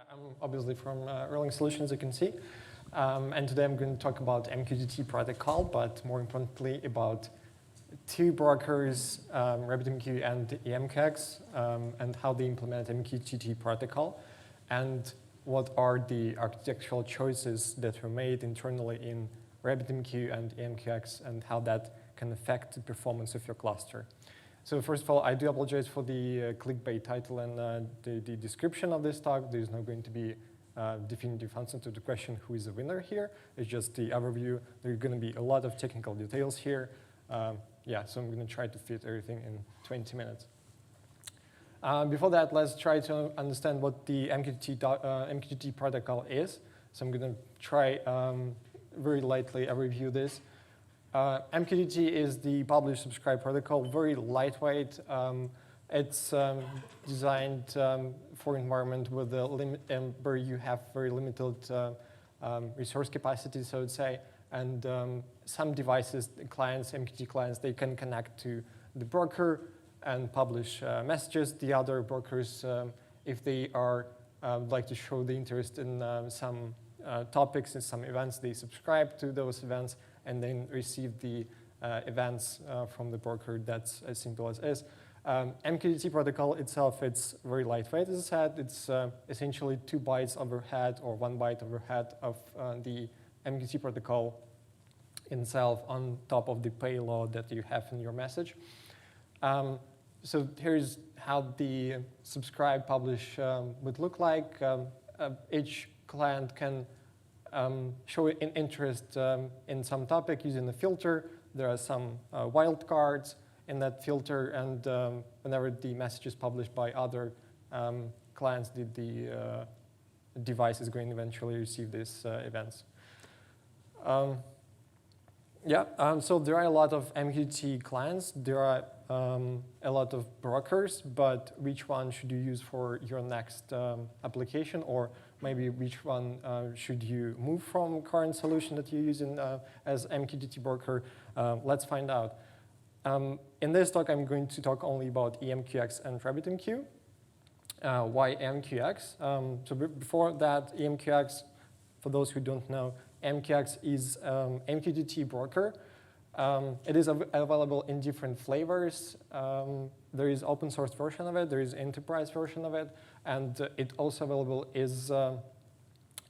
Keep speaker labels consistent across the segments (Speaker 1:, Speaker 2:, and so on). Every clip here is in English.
Speaker 1: I'm obviously from Erlang Solutions, you can see. And today I'm going to talk about MQTT protocol, but more importantly about two brokers, RabbitMQ and EMQX, and how they implement MQTT protocol, and what are the architectural choices that were made internally in RabbitMQ and EMQX, and how that can affect the performance of your cluster. So first of all, I do apologize for the clickbait title and the description of this talk. There's not going to be a definitive answer to the question who is the winner here. It's just the overview. There are going to be a lot of technical details here. So I'm going to try to fit everything in 20 minutes. Before that, let's try to understand what the MQTT protocol is. So I'm going to try very lightly review this. MQTT is the publish subscribe protocol, very lightweight. It's designed for environment with where you have very limited resource capacity, so I would say. And some devices, clients, MQTT clients, they can connect to the broker and publish messages. The other brokers, if they are like to show the interest in some topics and some events, they subscribe to those events and then receive the events from the broker. That's as simple as is. MQTT protocol itself, it's very lightweight, as I said. It's essentially 2 bytes overhead or 1 byte overhead of the MQTT protocol itself on top of the payload that you have in your message. So here's how the subscribe publish would look like. Each client can show an interest in some topic using a filter. There are some wildcards in that filter, and whenever the message is published by other clients, the device is going to eventually receive these events. So there are a lot of MQTT clients. There are a lot of brokers, but which one should you use for your next application, or maybe which one should you move from current solution that you're using as MQTT broker? Let's find out. In this talk, I'm going to talk only about EMQX and RabbitMQ. Why EMQX? So before that, EMQX, for those who don't know, EMQX is MQTT broker. It is available in different flavors. There is open source version of it, there is enterprise version of it, and it also available is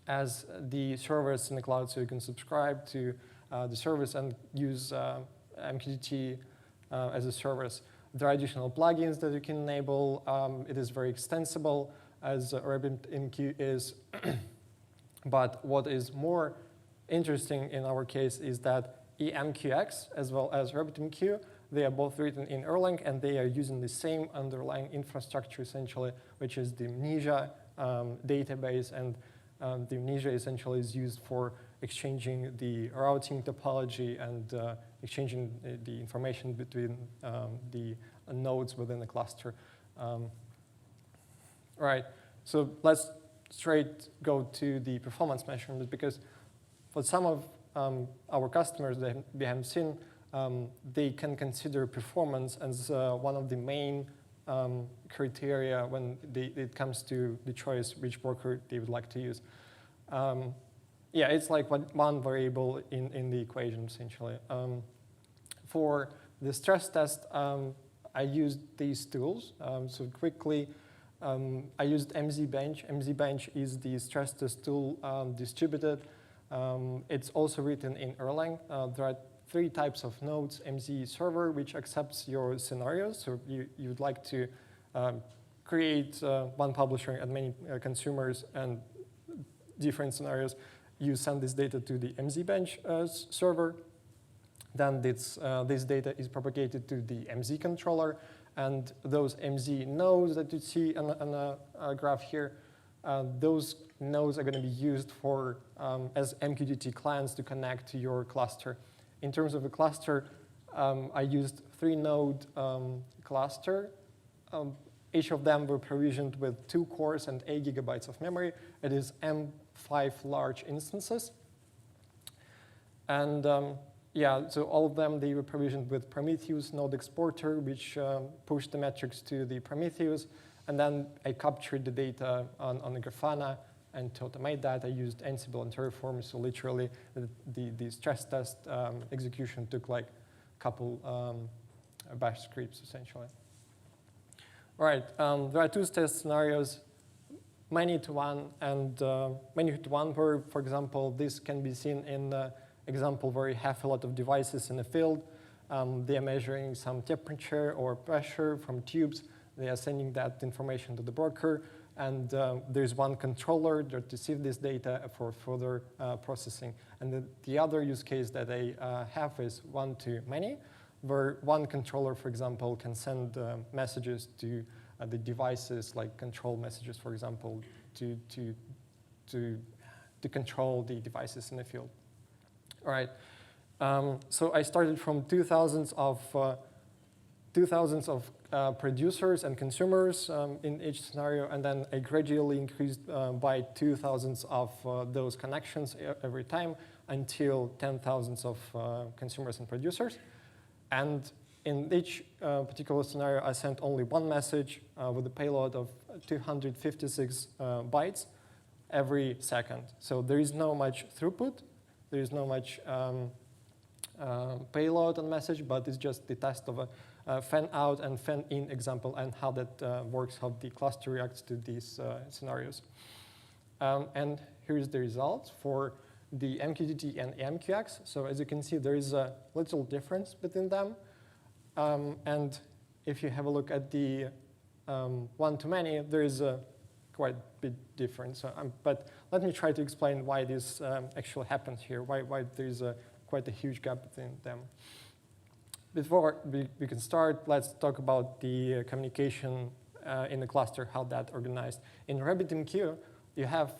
Speaker 1: as the service in the cloud, so you can subscribe to the service and use MQTT as a service. There are additional plugins that you can enable. It is very extensible, as RabbitMQ is. But what is more interesting in our case is that EMQX, as well as RabbitMQ, they are both written in Erlang, and they are using the same underlying infrastructure, essentially, which is the Amnesia database. And the Amnesia essentially is used for exchanging the routing topology and exchanging the information between the nodes within the cluster. Right, so let's straight go to the performance measurement, because for some of our customers that we have seen, they can consider performance as one of the main criteria when it comes to the choice which broker they would like to use. It's like one variable in the equation, essentially. For the stress test, I used these tools. So quickly, I used MZBench. MZBench is the stress test tool distributed. It's also written in Erlang. There are 3 types of nodes. MZ server, which accepts your scenarios. So you'd like to create one publisher and many consumers and different scenarios. You send this data to the MZBench server. Then this data is propagated to the MZ controller. And those MZ nodes that you see on a graph here, those nodes are going to be used for as MQTT clients to connect to your cluster. In terms of a cluster, I used 3-node cluster. Each of them were provisioned with 2 cores and 8 gigabytes of memory. It is M5 large instances. And so all of them, they were provisioned with Prometheus node exporter, which pushed the metrics to the Prometheus. And then I captured the data on the Grafana, and to automate that, I used Ansible and Terraform. So literally, the stress test execution took like a couple bash scripts, essentially. All right, there are two test scenarios, many-to-one and many-to-one, where, for example, this can be seen in the example where you have a lot of devices in the field. They are measuring some temperature or pressure from tubes. They are sending that information to the broker. And there's one controller that receives this data for further processing. And the other use case that I have is one-to-many, where one controller, for example, can send messages to the devices, like control messages, for example, to control the devices in the field. All right. So I started from 2000s of producers and consumers in each scenario, and then I gradually increased by 2000s of those connections every time until 10,000s of consumers and producers. And in each particular scenario, I sent only one message with a payload of 256 bytes every second. So there is no much throughput. There is no much payload on message, but it's just the test of a fan out and fan in example and how that works, how the cluster reacts to these scenarios. And here's the results for the MQTT and EMQX. So as you can see, there is a little difference between them. And if you have a look at the one-to-many, there is a quite big difference. So, but let me try to explain why this actually happens here, why there is quite a huge gap between them. Before we can start, let's talk about the communication in the cluster, how that organized. In RabbitMQ, you have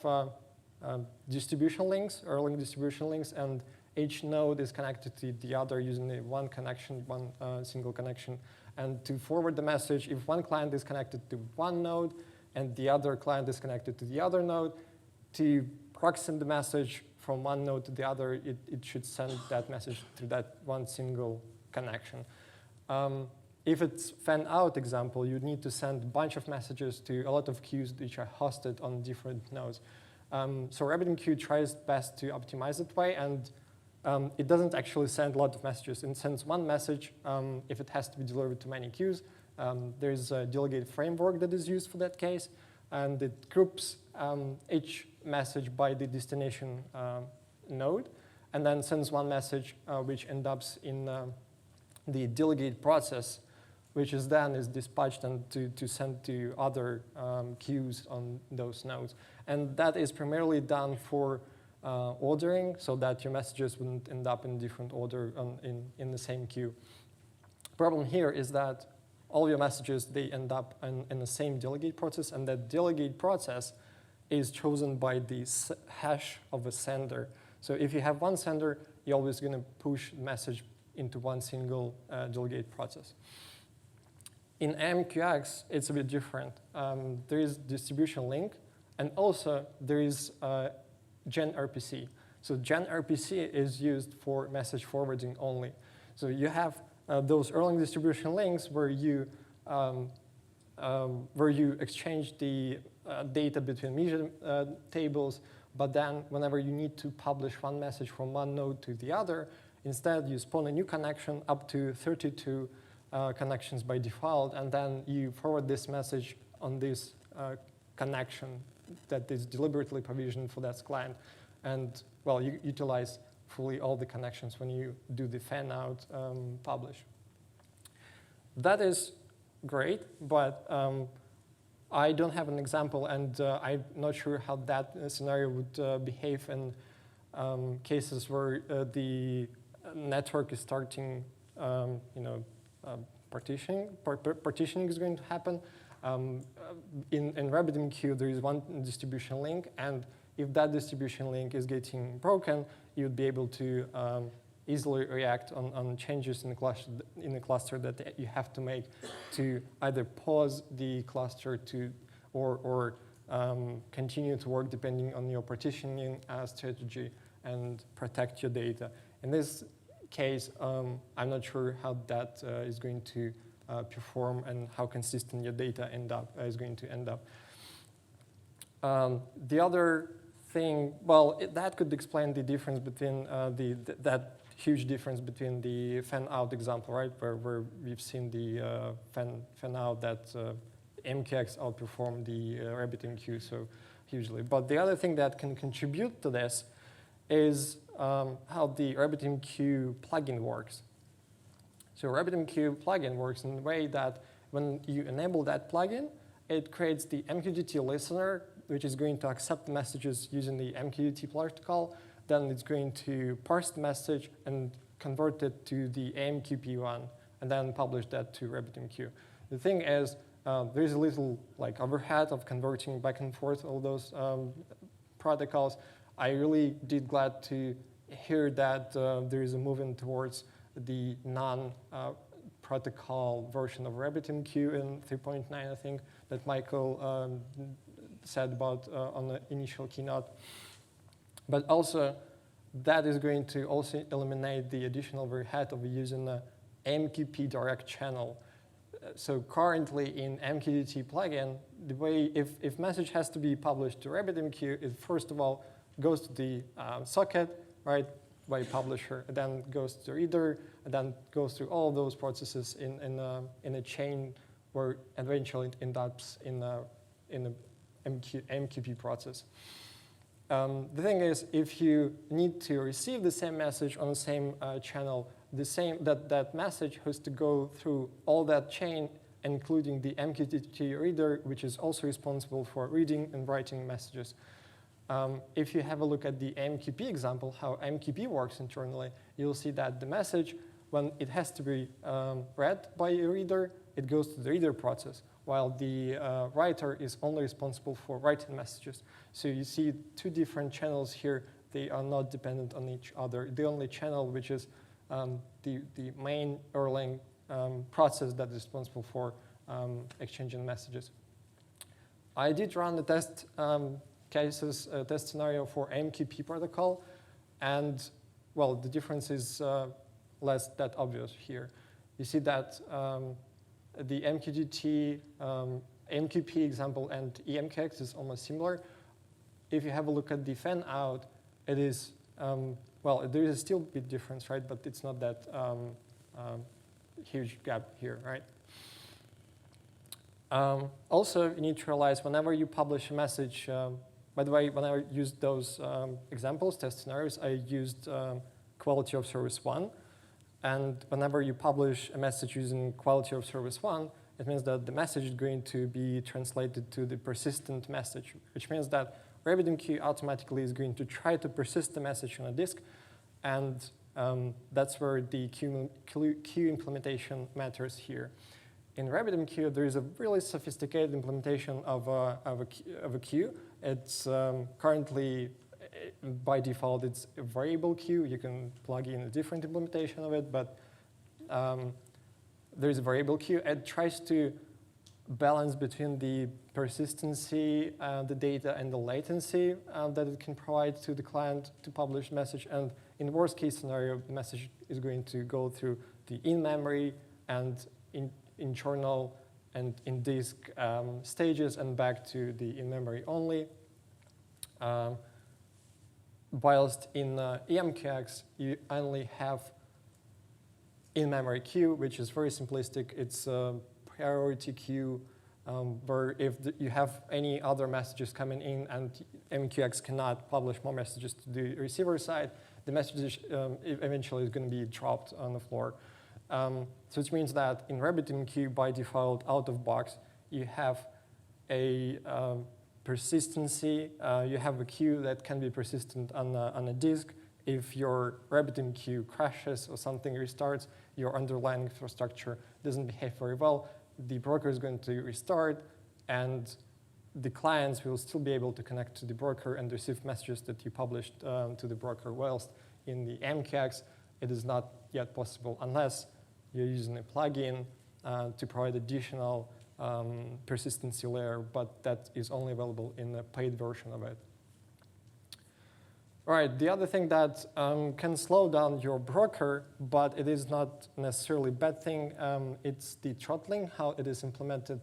Speaker 1: distribution links, Erlang distribution links, and each node is connected to the other using one connection, one single connection. And to forward the message, if one client is connected to one node and the other client is connected to the other node, to proxy the message from one node to the other, it should send that message through that one single connection. If it's fan out example, you need to send a bunch of messages to a lot of queues which are hosted on different nodes. So RabbitMQ tries best to optimize that way, and it doesn't actually send a lot of messages. It sends one message if it has to be delivered to many queues. There's a delegate framework that is used for that case, and it groups each message by the destination node, and then sends one message which ends up in the delegate process, which is then dispatched and to send to other queues on those nodes. And that is primarily done for ordering, so that your messages wouldn't end up in different order in the same queue. Problem here is that all your messages, they end up in the same delegate process, and that delegate process is chosen by the hash of a sender. So if you have one sender, you're always going to push the message into one single delegate process. In MQX, it's a bit different. There is distribution link, and also there is GenRPC. So GenRPC is used for message forwarding only. So you have those Erlang distribution links where you exchange the data between media tables, but then whenever you need to publish one message from one node to the other, instead you spawn a new connection up to 32 connections by default, and then you forward this message on this connection that is deliberately provisioned for that client. And, well, you utilize fully all the connections when you do the fan out publish. That is great, but I don't have an example, and I'm not sure how that scenario would behave in cases where the network is starting, partitioning is going to happen. In RabbitMQ, there is one distribution link, and if that distribution link is getting broken, you'd be able to easily react on changes in the cluster that you have to make to either pause the cluster or continue to work depending on your partitioning strategy and protect your data. In this case, I'm not sure how that is going to perform and how consistent your data is going to end up. The other thing, well, that could explain the difference between that huge difference between the fan-out example, right, where we've seen the fan-out that MQX outperformed the RabbitMQ so hugely. But the other thing that can contribute to this is how the RabbitMQ plugin works. So RabbitMQ plugin works in a way that when you enable that plugin, it creates the MQTT listener, which is going to accept messages using the MQTT protocol. Then it's going to parse the message and convert it to the AMQP one, and then publish that to RabbitMQ. The thing is, there's a little overhead of converting back and forth all those protocols. I really did glad to hear that there is a movement towards the non-protocol version of RabbitMQ in 3.9, I think, that Michael said about on the initial keynote. But also, that is going to also eliminate the additional overhead of using the MQP direct channel. So currently in MQTT plugin, the way if message has to be published to RabbitMQ, it first of all goes to the socket, right, by publisher, and then goes to reader, and then goes through all those processes in a chain where eventually it ends up in a MQP process. The thing is, if you need to receive the same message on the same channel, that message has to go through all that chain, including the MQTT reader, which is also responsible for reading and writing messages. If you have a look at the MQP example, how MQP works internally, you'll see that the message, when it has to be read by a reader, it goes to the reader process, while the writer is only responsible for writing messages. So you see two different channels here. They are not dependent on each other. The only channel, which is the main Erlang process that is responsible for exchanging messages. I did run the test test scenario for MQP protocol, and well, the difference is less that obvious here. You see that the MQTT, MQP example and EMQX is almost similar. If you have a look at the fan out, it is, well, there is still a bit difference, right? But it's not that huge gap here, right? Also, you need to realize whenever you publish a message, by the way, when I used those examples, test scenarios, I used quality of service 1. And whenever you publish a message using quality of service 1, it means that the message is going to be translated to the persistent message, which means that RabbitMQ automatically is going to try to persist the message on a disk, and that's where the queue implementation matters here. In RabbitMQ, there is a really sophisticated implementation of a queue. It's currently, by default, it's a variable queue. You can plug in a different implementation of it, but there's a variable queue. It tries to balance between the persistency, the data, and the latency that it can provide to the client to publish the message. And in the worst case scenario, the message is going to go through the in-memory and internal and in-disk stages and back to the in-memory only. Whilst in EMQX, you only have in-memory queue, which is very simplistic. It's a priority queue where if you have any other messages coming in and MQX cannot publish more messages to the receiver side, the message eventually is going to be dropped on the floor. So it means that in RabbitMQ, by default, out of box, you have a persistency. You have a queue that can be persistent on a disk. If your RabbitMQ crashes or something restarts, your underlying infrastructure doesn't behave very well, the broker is going to restart, and the clients will still be able to connect to the broker and receive messages that you published to the broker, whilst in the MQX, it is not yet possible unless you're using a plugin to provide additional persistency layer, but that is only available in the paid version of it. All right, the other thing that can slow down your broker, but it is not necessarily a bad thing, it's the throttling, how it is implemented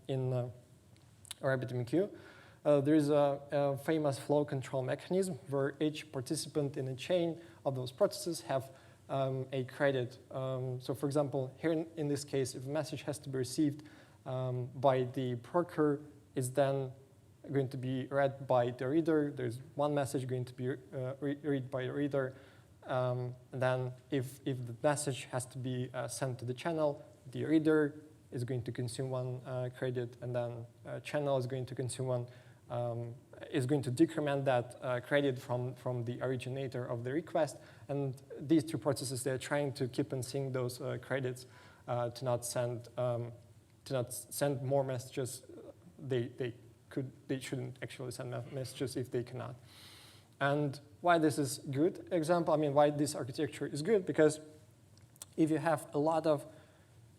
Speaker 1: in RabbitMQ. There is a famous flow control mechanism where each participant in a chain of those processes have a credit. So for example, here in this case, if a message has to be received by the broker, is then going to be read by the reader. There's one message going to be read by the reader. And then if the message has to be sent to the channel, the reader is going to consume one credit, and then channel is going to consume one, is going to decrement that credit from the originator of the request. And these two processes, they're trying to keep on seeing those credits to not send more messages. They shouldn't actually send messages if they cannot. And why this is good example, I mean, why this architecture is good, because if you have a lot of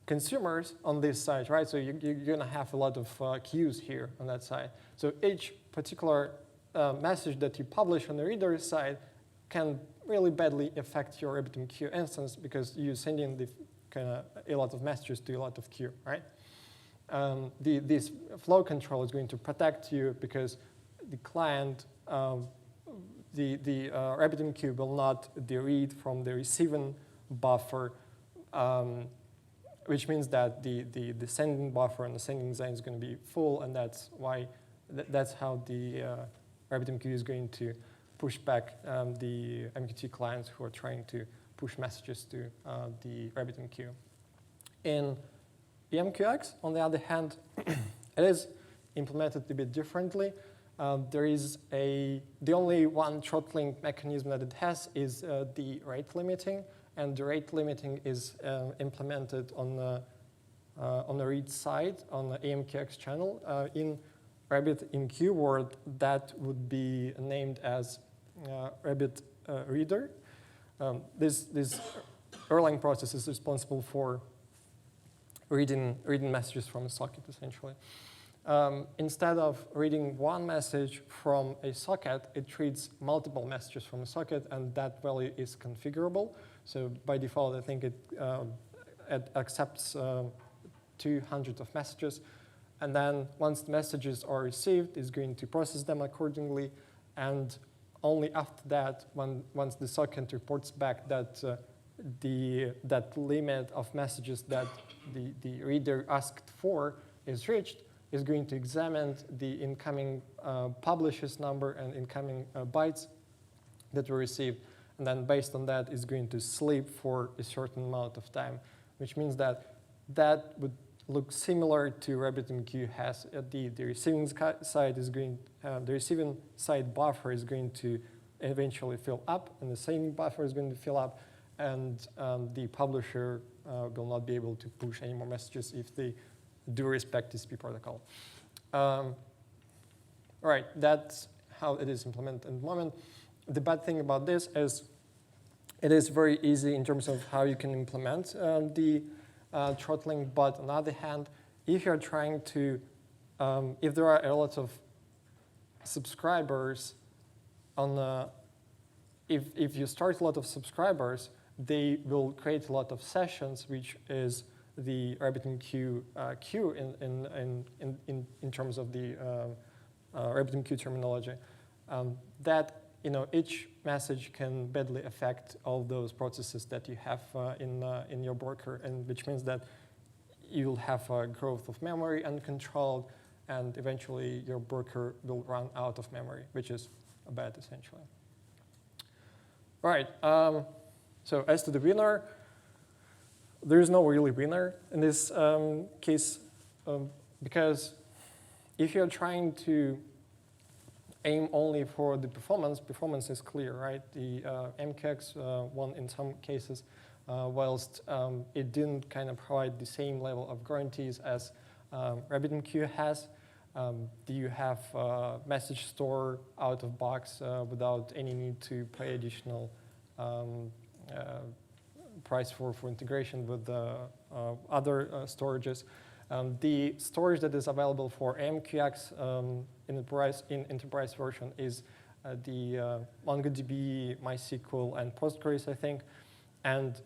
Speaker 1: consumers on this side, right, so you're going to have a lot of queues here on that side. So each particular message that you publish on the reader side can really badly affect your RabbitMQ instance because you're sending a lot of messages to a lot of queue, right? This flow control is going to protect you because the client, the RabbitMQ will not read from the receiving buffer, which means that the sending buffer and the sending zone is going to be full, and that's why that's how the RabbitMQ is going to push back the MQTT clients who are trying to push messages to the RabbitMQ. In EMQX, on the other hand, it is implemented a bit differently. There is the only one throttling mechanism that it has is the rate limiting, and the rate limiting is implemented on the read side on the EMQX channel. In RabbitMQ world, that would be named as Rabbit reader. This Erlang process is responsible for reading messages from a socket, essentially. Instead of reading one message from a socket, it reads multiple messages from a socket, and that value is configurable. So by default, I think it accepts 200 of messages. And then once the messages are received, it's going to process them accordingly. And only after that, once the socket reports back that that limit of messages that the reader asked for is reached, is going to examine the incoming publishers number and incoming bytes that were received. And then based on that, is going to sleep for a certain amount of time, which means that that would look similar to RabbitMQ has. The receiving side is going, the receiving side buffer is going to eventually fill up, and the sending buffer is going to fill up, and the publisher will not be able to push any more messages if they do respect TCP protocol. All right, that's how it is implemented at the moment. The bad thing about this is it is very easy in terms of how you can implement the throttling, but on the other hand, if you're trying to, if there are a lot of subscribers on if you start a lot of subscribers, they will create a lot of sessions, which is the RabbitMQ queue in terms of the RabbitMQ terminology. That each message can badly affect all those processes that you have in your broker, and which means that you'll have a growth of memory uncontrolled, and eventually your broker will run out of memory, which is bad essentially. All right. So as to the winner, there is no really winner in this case, because if you're trying to aim only for the performance is clear, right? The MQX won in some cases, whilst it didn't kind of provide the same level of guarantees as RabbitMQ has. You have message store out of box without any need to pay additional price for integration with other storages. The storage that is available for EMQX in enterprise version is MongoDB, MySQL, and Postgres, I think. And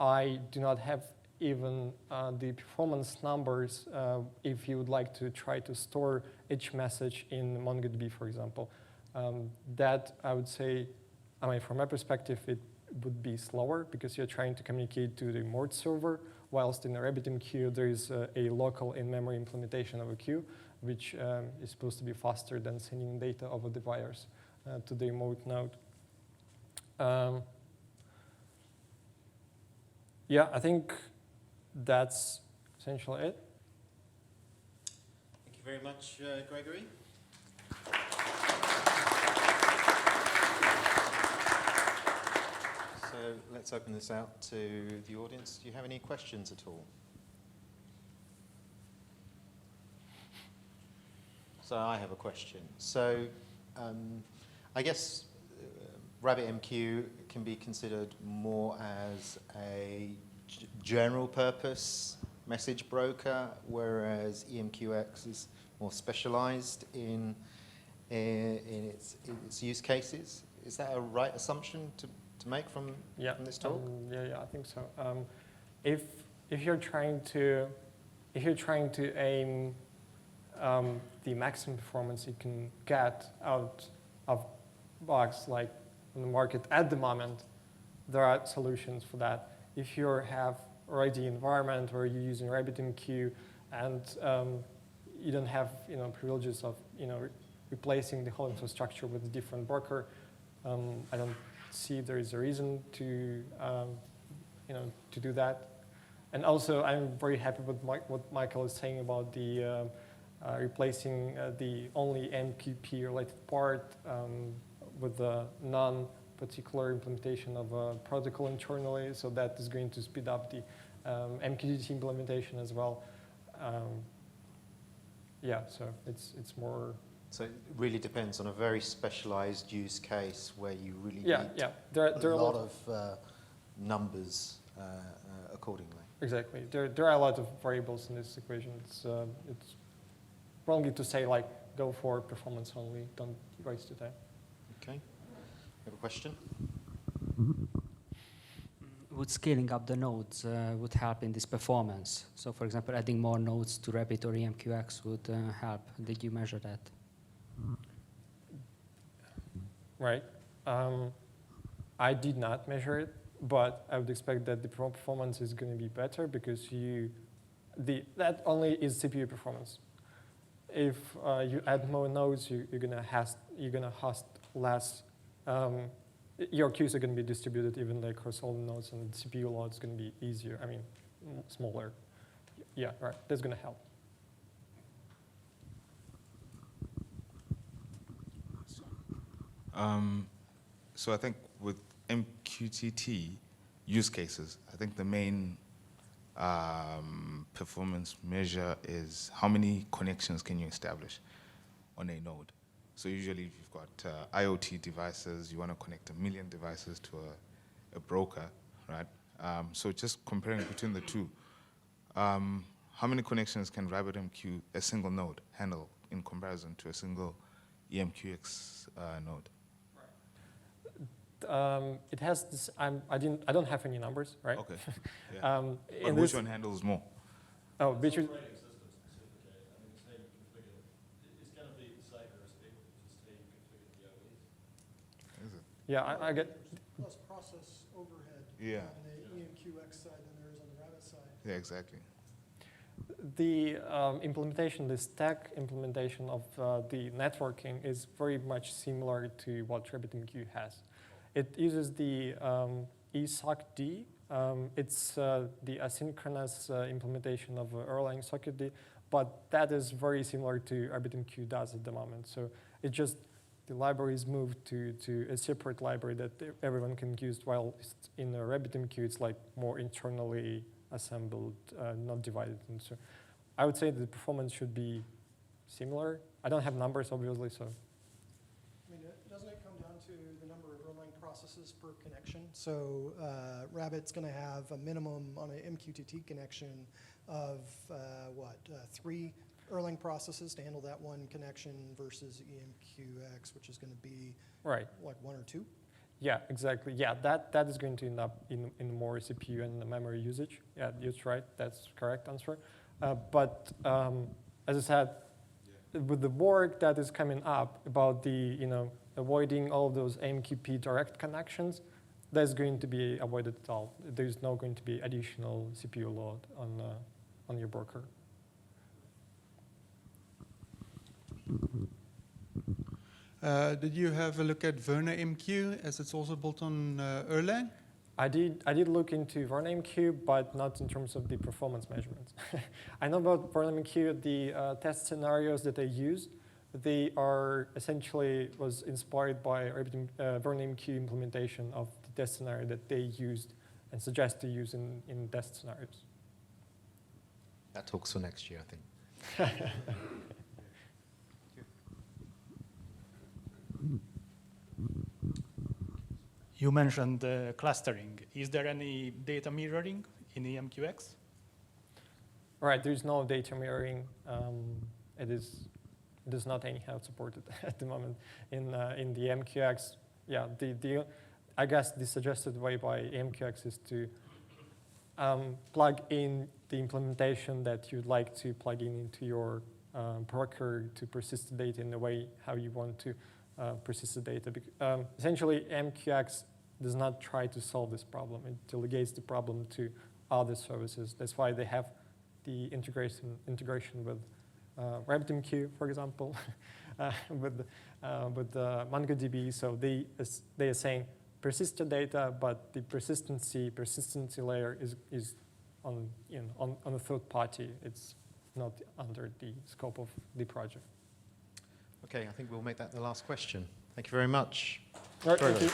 Speaker 1: I do not have even the performance numbers if you would like to try to store each message in MongoDB, for example. That, I would say, I mean, from my perspective, it would be slower because you're trying to communicate to the merge server, whilst in the RabbitMQ, there is a local in-memory implementation of a queue, which is supposed to be faster than sending data over the wires to the remote node. Yeah, I think that's essentially it.
Speaker 2: Thank you very much, Grigory. So let's open this out to the audience. Do you have any questions at all? So I have a question. So I guess RabbitMQ can be considered more as a general purpose message broker, whereas EMQX is more specialized in its use cases. Is that a right assumption to make from this talk?
Speaker 1: Yeah, I think so. If you're trying to aim the maximum performance you can get out of bugs like on the market at the moment, there are solutions for that. If you have already an environment where you're using RabbitMQ and you don't have privileges of replacing the whole infrastructure with a different broker, I don't see there is a reason to to do that. And also, I'm very happy with what Michael is saying about the replacing the only MQP related part with the non-particular implementation of a protocol internally. So that is going to speed up the MQTT implementation as well. Yeah, so it's more. So
Speaker 2: it really depends on a very specialized use case where you really need
Speaker 1: there are
Speaker 2: a lot of numbers accordingly.
Speaker 1: Exactly. There are a lot of variables in this equation. It's wrong to say like go for performance only. Don't waste your time.
Speaker 2: Okay. You have a question?
Speaker 3: Would scaling up the nodes would help in this performance? So, for example, adding more nodes to Rabbit or EMQX would help. Did you measure that?
Speaker 1: Right. I did not measure it, but I would expect that the performance is going to be better because that only is CPU performance. If you add more nodes, you're gonna host less. Your queues are going to be distributed evenly across all the nodes, and the CPU load is going to be easier. I mean, smaller. Yeah, right. That's going to help.
Speaker 4: So I think with MQTT use cases, I think the main performance measure is how many connections can you establish on a node. So usually if you've got IoT devices, you want to connect 1 million devices to a broker, right? So just comparing between the two, how many connections can RabbitMQ, a single node, handle in comparison to a single EMQX node?
Speaker 1: It has this. I don't have any numbers, right?
Speaker 4: Okay. Yeah. But which one handles more?
Speaker 1: Oh, which one? Yeah, I get.
Speaker 5: Less process overhead on the EMQX side than there is on the Rabbit side.
Speaker 4: Yeah, exactly.
Speaker 1: The implementation, the stack implementation of the networking is very much similar to what RabbitMQ has. It uses the eSockD. It's the asynchronous implementation of Erlang socketd, but that is very similar to RabbitMQ does at the moment. So it just the library is moved to a separate library that everyone can use, while in RabbitMQ it's like more internally assembled, not divided. And so I would say the performance should be similar. I don't have numbers, obviously, so.
Speaker 5: I mean, doesn't it come down to the number of Erlang processes per connection? So Rabbit's going to have a minimum on an MQTT connection of 3 Erlang processes to handle that one connection versus EMQX, which is going to be
Speaker 1: Right.
Speaker 5: like 1 or 2?
Speaker 1: Yeah, exactly. Yeah, that is going to end up in more CPU and memory usage. Yeah, that's right. That's correct answer. But as I said, with the work that is coming up about the avoiding all of those AMQP direct connections, that's going to be avoided at all. There's not going to be additional CPU load on your broker.
Speaker 6: Did you have a look at RabbitMQ, as it's also built on Erlang?
Speaker 1: I did look into RabbitMQ, but not in terms of the performance measurements. I know about RabbitMQ, the test scenarios that they use, they are essentially was inspired by RabbitMQ implementation of the test scenario that they used and suggest to use in test scenarios.
Speaker 2: That talks for next year, I think.
Speaker 7: You mentioned clustering. Is there any data mirroring in EMQX?
Speaker 1: Right, there's no data mirroring. It is not anyhow supported at the moment in the EMQX. Yeah, I guess the suggested way by EMQX is to plug in the implementation that you'd like to plug in into your broker to persist the data in the way how you want to persist the data. Essentially, EMQX does not try to solve this problem. It delegates the problem to other services. That's why they have the integration with RabbitMQ, for example, with MongoDB. So they are saying persist your data, but the persistency layer is on a third party. It's not under the scope of the project.
Speaker 2: Okay, I think we'll make that the last question. Thank you very much.
Speaker 1: All right, thank you.